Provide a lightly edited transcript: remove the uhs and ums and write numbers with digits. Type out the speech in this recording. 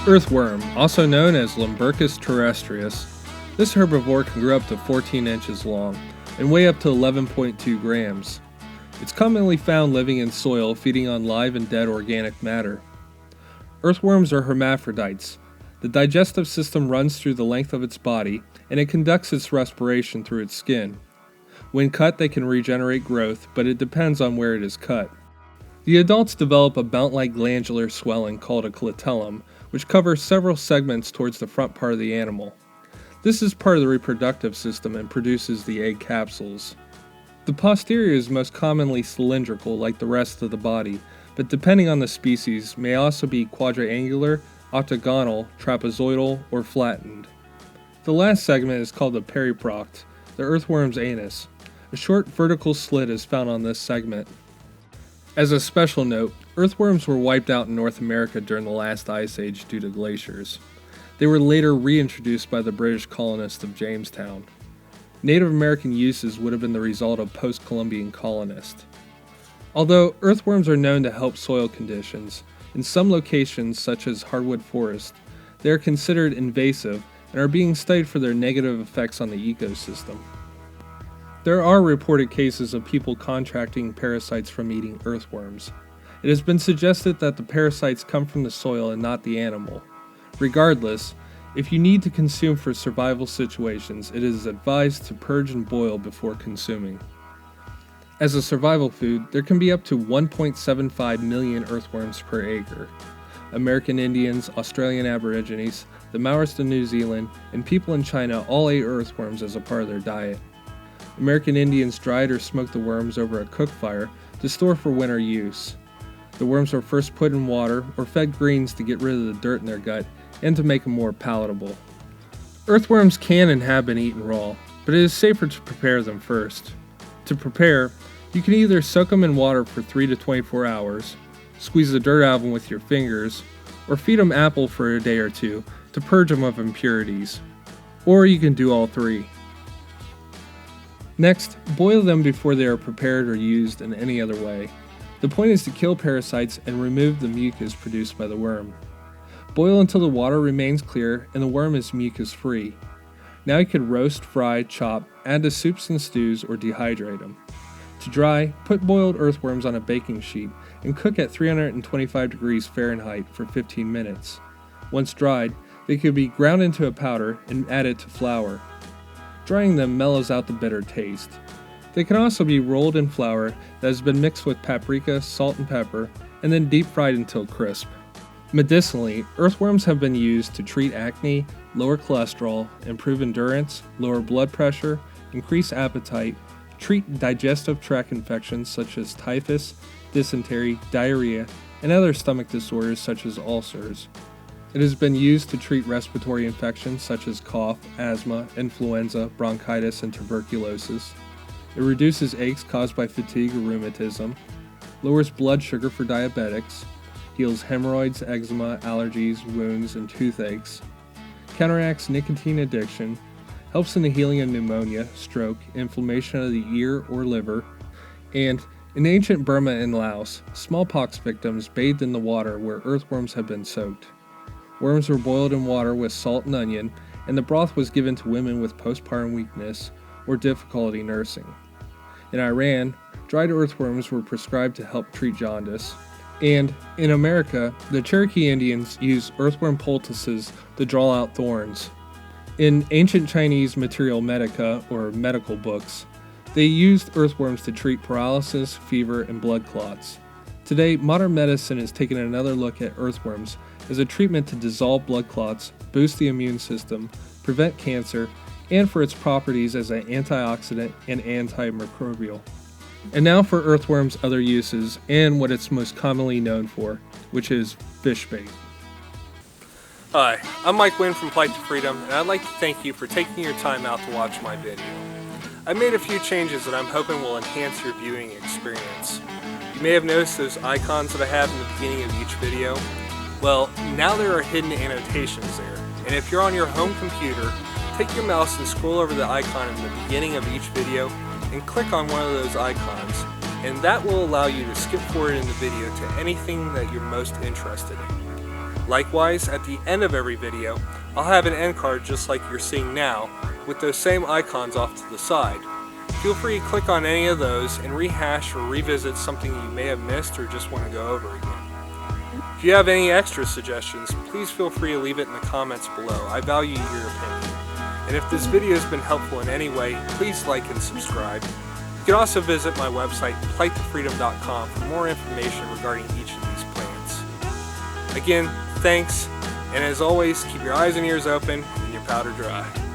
Earthworm, also known as Lumbricus terrestris. This herbivore can grow up to 14 inches long and weigh up to 11.2 grams. It's commonly found living in soil, feeding on live and dead organic matter. Earthworms are hermaphrodites. The digestive system runs through the length of its body, and it conducts its respiration through its skin. When cut, they can regenerate growth, but it depends on where it is cut. The adults develop a belt-like glandular swelling called a clitellum, which covers several segments towards the front part of the animal. This is part of the reproductive system and produces the egg capsules. The posterior is most commonly cylindrical like the rest of the body, but depending on the species may also be quadrangular, octagonal, trapezoidal, or flattened. The last segment is called the periproct, the earthworm's anus. A short vertical slit is found on this segment. As a special note, earthworms were wiped out in North America during the last ice age due to glaciers. They were later reintroduced by the British colonists of Jamestown. Native American uses would have been the result of post-Columbian colonists. Although earthworms are known to help soil conditions, in some locations such as hardwood forest, they are considered invasive and are being studied for their negative effects on the ecosystem. There are reported cases of people contracting parasites from eating earthworms. It has been suggested that the parasites come from the soil and not the animal. Regardless, if you need to consume for survival situations, it is advised to purge and boil before consuming. As a survival food, there can be up to 1.75 million earthworms per acre. American Indians, Australian Aborigines, the Maoris of New Zealand, and people in China all ate earthworms as a part of their diet. American Indians dried or smoked the worms over a cook fire to store for winter use. The worms were first put in water or fed greens to get rid of the dirt in their gut and to make them more palatable. Earthworms can and have been eaten raw, but it is safer to prepare them first. To prepare, you can either soak them in water for 3 to 24 hours, squeeze the dirt out of them with your fingers, or feed them apple for a day or two to purge them of impurities. Or you can do all three. Next, boil them before they are prepared or used in any other way. The point is to kill parasites and remove the mucus produced by the worm. Boil until the water remains clear and the worm is mucus-free. Now you can roast, fry, chop, add to soups and stews, or dehydrate them. To dry, put boiled earthworms on a baking sheet and cook at 325 degrees Fahrenheit for 15 minutes. Once dried, they could be ground into a powder and added to flour. Drying them mellows out the bitter taste. They can also be rolled in flour that has been mixed with paprika, salt, and pepper, and then deep fried until crisp. Medicinally, earthworms have been used to treat acne, lower cholesterol, improve endurance, lower blood pressure, increase appetite, treat digestive tract infections such as typhus, dysentery, diarrhea, and other stomach disorders such as ulcers. It has been used to treat respiratory infections such as cough, asthma, influenza, bronchitis, and tuberculosis. It reduces aches caused by fatigue or rheumatism, lowers blood sugar for diabetics, heals hemorrhoids, eczema, allergies, wounds, and toothaches, counteracts nicotine addiction, helps in the healing of pneumonia, stroke, inflammation of the ear or liver, and in ancient Burma and Laos, smallpox victims bathed in the water where earthworms had been soaked. Worms were boiled in water with salt and onion, and the broth was given to women with postpartum weakness or difficulty nursing. In Iran, dried earthworms were prescribed to help treat jaundice. And in America, the Cherokee Indians used earthworm poultices to draw out thorns. In ancient Chinese Materia Medica, or medical books, they used earthworms to treat paralysis, fever, and blood clots. Today, modern medicine is taking another look at earthworms as a treatment to dissolve blood clots, boost the immune system, prevent cancer, and for its properties as an antioxidant and antimicrobial. And now for earthworms' other uses and what it's most commonly known for, which is fish bait. Hi, I'm Mike Wynn from Plight to Freedom, and I'd like to thank you for taking your time out to watch my video. I made a few changes that I'm hoping will enhance your viewing experience. You may have noticed those icons that I have in the beginning of each video. Well, now there are hidden annotations there, and if you're on your home computer, take your mouse and scroll over the icon in the beginning of each video and click on one of those icons, and that will allow you to skip forward in the video to anything that you're most interested in. Likewise, at the end of every video, I'll have an end card just like you're seeing now, with those same icons off to the side. Feel free to click on any of those and rehash or revisit something you may have missed or just want to go over again. If you have any extra suggestions, please feel free to leave it in the comments below. I value your opinion. And if this video has been helpful in any way, please like and subscribe. You can also visit my website, plightfreedom.com, for more information regarding each of these plants. Again, thanks, and as always, keep your eyes and ears open and your powder dry.